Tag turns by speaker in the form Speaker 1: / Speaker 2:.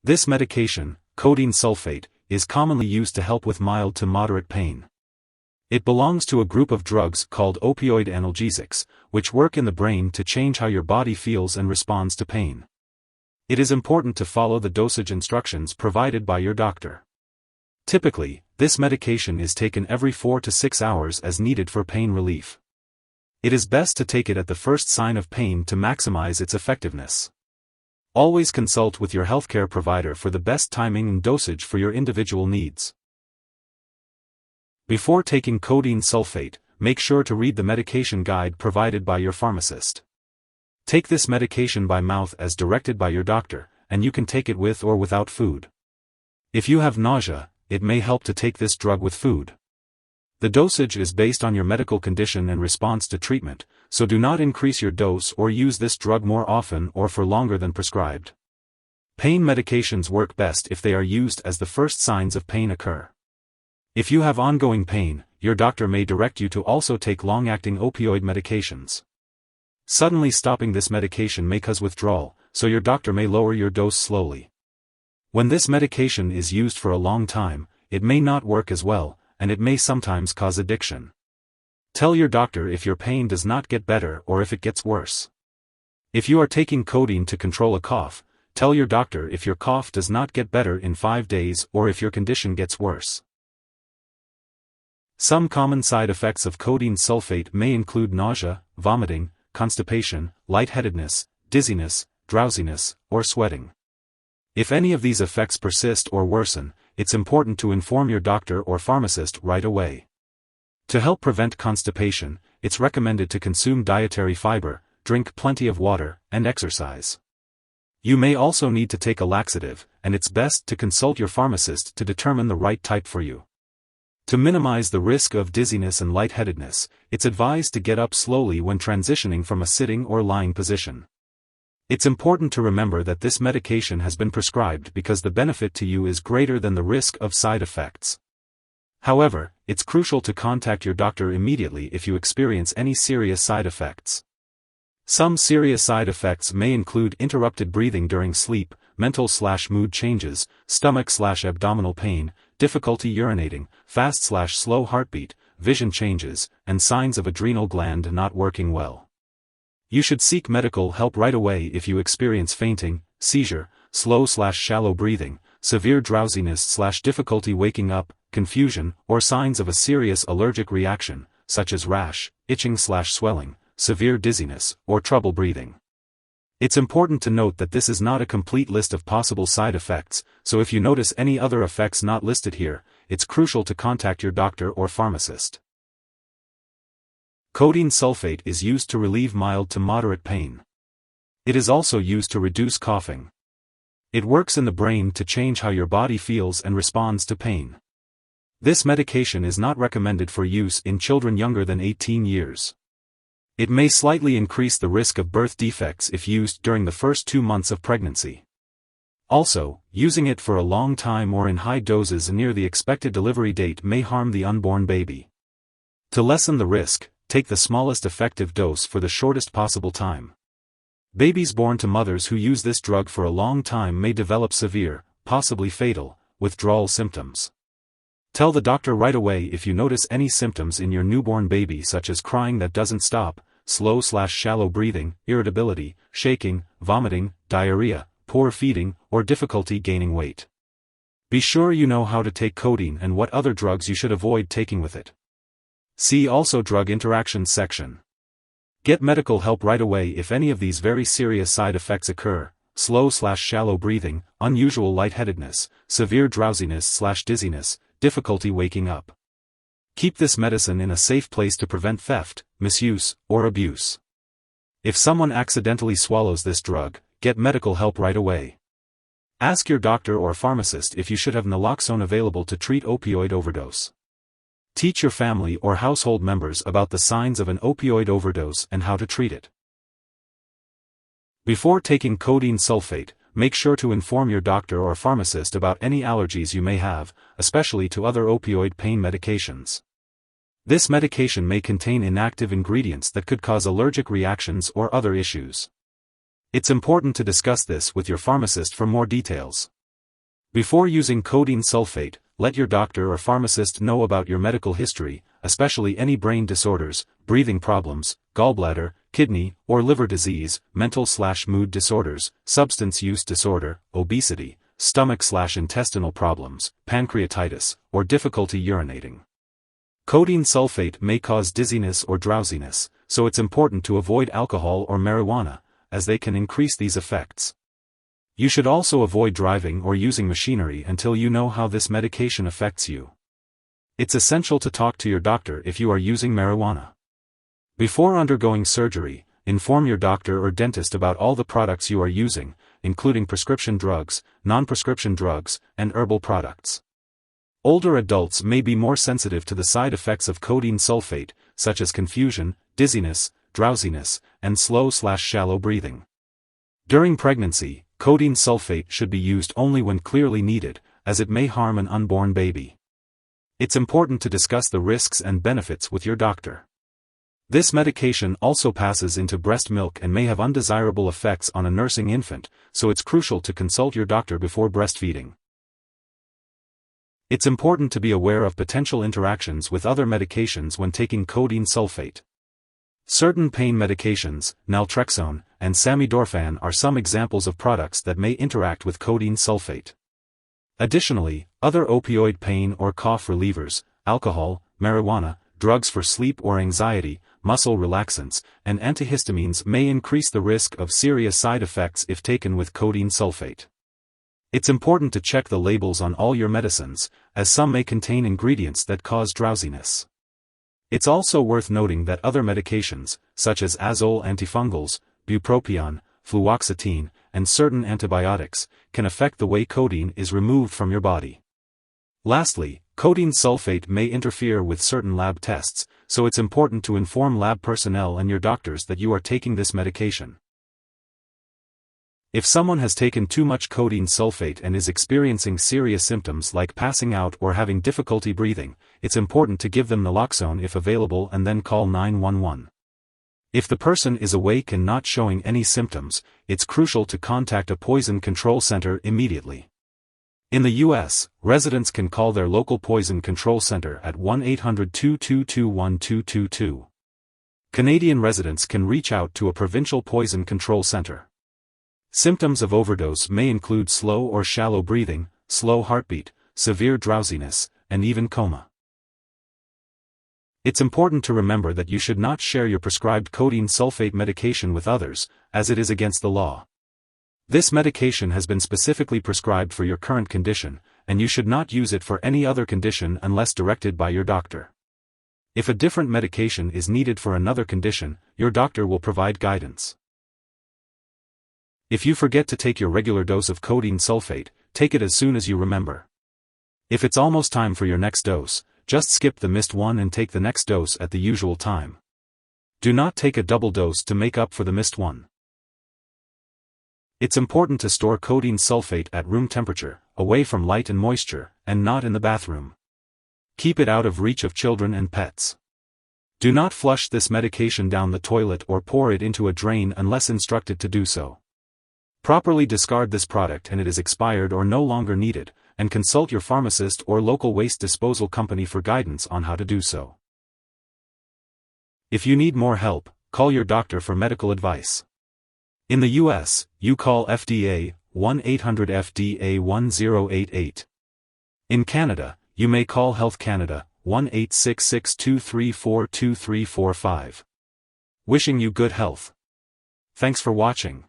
Speaker 1: This medication, codeine sulfate, is commonly used to help with mild to moderate pain. It belongs to a group of drugs called opioid analgesics, which work in the brain to change how your body feels and responds to pain. It is important to follow the dosage instructions provided by your doctor. Typically, this medication is taken every 4 to 6 hours as needed for pain relief. It is best to take it at the first sign of pain to maximize its effectiveness. Always consult with your healthcare provider for the best timing and dosage for your individual needs. Before taking codeine sulfate, make sure to read the medication guide provided by your pharmacist. Take this medication by mouth as directed by your doctor, and you can take it with or without food. If you have nausea, it may help to take this drug with food. The dosage is based on your medical condition and response to treatment, so do not increase your dose or use this drug more often or for longer than prescribed. Pain medications work best if they are used as the first signs of pain occur. If you have ongoing pain, your doctor may direct you to also take long-acting opioid medications. Suddenly stopping this medication may cause withdrawal, so your doctor may lower your dose slowly. When this medication is used for a long time, it may not work as well, and it may sometimes cause addiction. Tell your doctor if your pain does not get better or if it gets worse. If you are taking codeine to control a cough, tell your doctor if your cough does not get better in 5 days or if your condition gets worse. Some common side effects of codeine sulfate may include nausea, vomiting, constipation, lightheadedness, dizziness, drowsiness, or sweating. If any of these effects persist or worsen, it's important to inform your doctor or pharmacist right away. To help prevent constipation, it's recommended to consume dietary fiber, drink plenty of water, and exercise. You may also need to take a laxative, and it's best to consult your pharmacist to determine the right type for you. To minimize the risk of dizziness and lightheadedness, it's advised to get up slowly when transitioning from a sitting or lying position. It's important to remember that this medication has been prescribed because the benefit to you is greater than the risk of side effects. However, it's crucial to contact your doctor immediately if you experience any serious side effects. Some serious side effects may include interrupted breathing during sleep, mental/mood changes, stomach/abdominal pain, difficulty urinating, fast/slow heartbeat, vision changes, and signs of adrenal gland not working well. You should seek medical help right away if you experience fainting, seizure, slow/shallow breathing, severe drowsiness/difficulty waking up, confusion, or signs of a serious allergic reaction, such as rash, itching/swelling, severe dizziness, or trouble breathing. It's important to note that this is not a complete list of possible side effects, so if you notice any other effects not listed here, it's crucial to contact your doctor or pharmacist. Codeine sulfate is used to relieve mild to moderate pain. It is also used to reduce coughing. It works in the brain to change how your body feels and responds to pain. This medication is not recommended for use in children younger than 18 years. It may slightly increase the risk of birth defects if used during the first 2 months of pregnancy. Also, using it for a long time or in high doses near the expected delivery date may harm the unborn baby. To lessen the risk, take the smallest effective dose for the shortest possible time. Babies born to mothers who use this drug for a long time may develop severe, possibly fatal, withdrawal symptoms. Tell the doctor right away if you notice any symptoms in your newborn baby such as crying that doesn't stop, slow/shallow breathing, irritability, shaking, vomiting, diarrhea, poor feeding, or difficulty gaining weight. Be sure you know how to take codeine and what other drugs you should avoid taking with it. See also Drug Interactions section. Get medical help right away if any of these very serious side effects occur: slow/shallow breathing, unusual lightheadedness, severe drowsiness/dizziness, difficulty waking up. Keep this medicine in a safe place to prevent theft, misuse, or abuse. If someone accidentally swallows this drug, get medical help right away. Ask your doctor or pharmacist if you should have naloxone available to treat opioid overdose. Teach your family or household members about the signs of an opioid overdose and how to treat it. Before taking codeine sulfate, make sure to inform your doctor or pharmacist about any allergies you may have, especially to other opioid pain medications. This medication may contain inactive ingredients that could cause allergic reactions or other issues. It's important to discuss this with your pharmacist for more details. Before using codeine sulfate, let your doctor or pharmacist know about your medical history, especially any brain disorders, breathing problems, gallbladder, kidney, or liver disease, mental/mood disorders, substance use disorder, obesity, stomach/intestinal problems, pancreatitis, or difficulty urinating. Codeine sulfate may cause dizziness or drowsiness, so it's important to avoid alcohol or marijuana, as they can increase these effects. You should also avoid driving or using machinery until you know how this medication affects you. It's essential to talk to your doctor if you are using marijuana. Before undergoing surgery, inform your doctor or dentist about all the products you are using, including prescription drugs, non-prescription drugs, and herbal products. Older adults may be more sensitive to the side effects of codeine sulfate, such as confusion, dizziness, drowsiness, and slow/shallow breathing. During pregnancy, codeine sulfate should be used only when clearly needed, as it may harm an unborn baby. It's important to discuss the risks and benefits with your doctor. This medication also passes into breast milk and may have undesirable effects on a nursing infant, so it's crucial to consult your doctor before breastfeeding. It's important to be aware of potential interactions with other medications when taking codeine sulfate. Certain pain medications, naltrexone, and samidorphan are some examples of products that may interact with codeine sulfate. Additionally, other opioid pain or cough relievers, alcohol, marijuana, drugs for sleep or anxiety, muscle relaxants, and antihistamines may increase the risk of serious side effects if taken with codeine sulfate. It's important to check the labels on all your medicines, as some may contain ingredients that cause drowsiness. It's also worth noting that other medications, such as azole antifungals, bupropion, fluoxetine, and certain antibiotics, can affect the way codeine is removed from your body. Lastly, codeine sulfate may interfere with certain lab tests, so it's important to inform lab personnel and your doctors that you are taking this medication. If someone has taken too much codeine sulfate and is experiencing serious symptoms like passing out or having difficulty breathing, it's important to give them naloxone if available and then call 911. If the person is awake and not showing any symptoms, it's crucial to contact a poison control center immediately. In the U.S., residents can call their local poison control center at 1-800-222-1222. Canadian residents can reach out to a provincial poison control center. Symptoms of overdose may include slow or shallow breathing, slow heartbeat, severe drowsiness, and even coma. It's important to remember that you should not share your prescribed codeine sulfate medication with others, as it is against the law. This medication has been specifically prescribed for your current condition, and you should not use it for any other condition unless directed by your doctor. If a different medication is needed for another condition, your doctor will provide guidance. If you forget to take your regular dose of codeine sulfate, take it as soon as you remember. If it's almost time for your next dose, just skip the missed one and take the next dose at the usual time. Do not take a double dose to make up for the missed one. It's important to store codeine sulfate at room temperature, away from light and moisture, and not in the bathroom. Keep it out of reach of children and pets. Do not flush this medication down the toilet or pour it into a drain unless instructed to do so. Properly discard this product and it is expired or no longer needed, and consult your pharmacist or local waste disposal company for guidance on how to do so. If you need more help, call your doctor for medical advice. In the U.S., you call FDA, 1-800-FDA-1088. In Canada, you may call Health Canada, 1-866-234-2345. Wishing you good health. Thanks for watching.